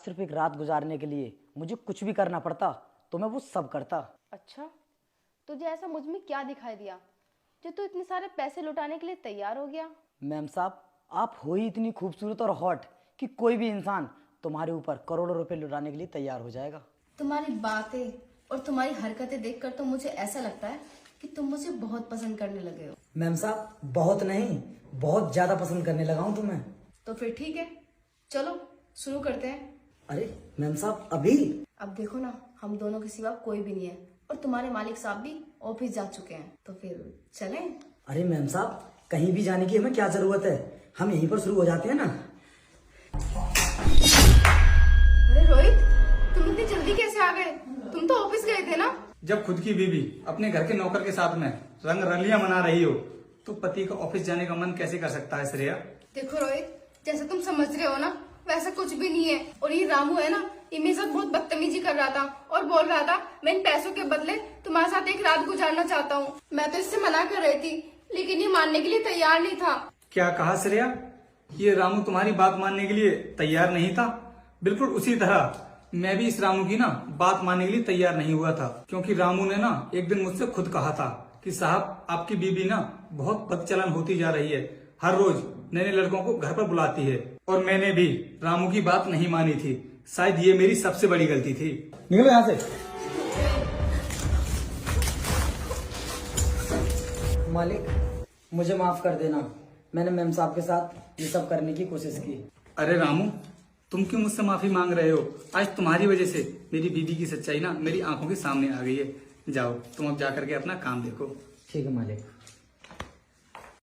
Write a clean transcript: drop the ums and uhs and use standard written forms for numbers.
सिर्फ एक रात गुजारने के लिए मुझे कुछ भी करना पड़ता तो मैं वो सब करता। अच्छा, तुझे ऐसा मुझ में क्या दिखाई दिया जो तू इतने सारे पैसे लुटाने के लिए तैयार हो गया? मैम साहब, आप हो ही इतनी खूबसूरत और हॉट कि कोई भी इंसान तुम्हारे ऊपर करोड़ों रुपए लुटाने के लिए तैयार हो जाएगा। तुम्हारी बातें और तुम्हारी हरकतें देखकर तो मुझे ऐसा लगता है कि तुम मुझे बहुत पसंद करने लगे हो। मैम साहब, बहुत नहीं, बहुत ज्यादा पसंद करने लगा हूँ तुम्हें। तो फिर ठीक है, चलो शुरू करते हैं। अरे मैम साहब, अभी? अब देखो ना, हम दोनों के सिवा कोई भी नहीं है और तुम्हारे मालिक साहब भी ऑफिस जा चुके हैं, तो फिर चलें? अरे मैम साहब, कहीं भी जाने की हमें क्या जरूरत है, हम यहीं पर शुरू हो जाते हैं ना। अरे रोहित, तुम इतनी जल्दी कैसे आ गए? तुम तो ऑफिस गए थे ना? जब खुद की बीवी अपने घर के नौकर के साथ में रंग रलियां मना रही हो तो पति का ऑफिस जाने का मन कैसे कर सकता है श्रेया? देखो रोहित, जैसा तुम समझ रहे हो ना वैसा कुछ भी नहीं है। और ये रामू है ना, ये मेरे साथ बहुत बदतमीजी कर रहा था और बोल रहा था मैं इन पैसों के बदले तुम्हारे साथ एक रात गुजारना चाहता हूँ। मैं तो इससे मना कर रही थी लेकिन ये मानने के लिए तैयार नहीं था। क्या कहा श्रेया? ये रामू तुम्हारी बात मानने के लिए तैयार नहीं था? बिल्कुल उसी तरह मैं भी इस रामू की ना बात मानने के लिए तैयार नहीं हुआ था, क्योंकि रामू ने ना एक दिन मुझसे खुद कहा था कि साहब आपकी बीबी ना बहुत बदचलन होती जा रही है, हर रोज नए नए लड़कों को घर पर बुलाती है। और मैंने भी रामू की बात नहीं मानी थी, शायद ये मेरी सबसे बड़ी गलती थी। निकलो यहाँ से। मालिक, मुझे माफ कर देना, मैंने मैम साहब के साथ ये सब करने की कोशिश की। अरे रामू, तुम क्यों मुझसे माफी मांग रहे हो? आज तुम्हारी वजह से मेरी बीबी की सच्चाई ना मेरी आंखों के सामने आ गई है। जाओ तुम अब जाकर के अपना काम देखो। ठीक है मालिक।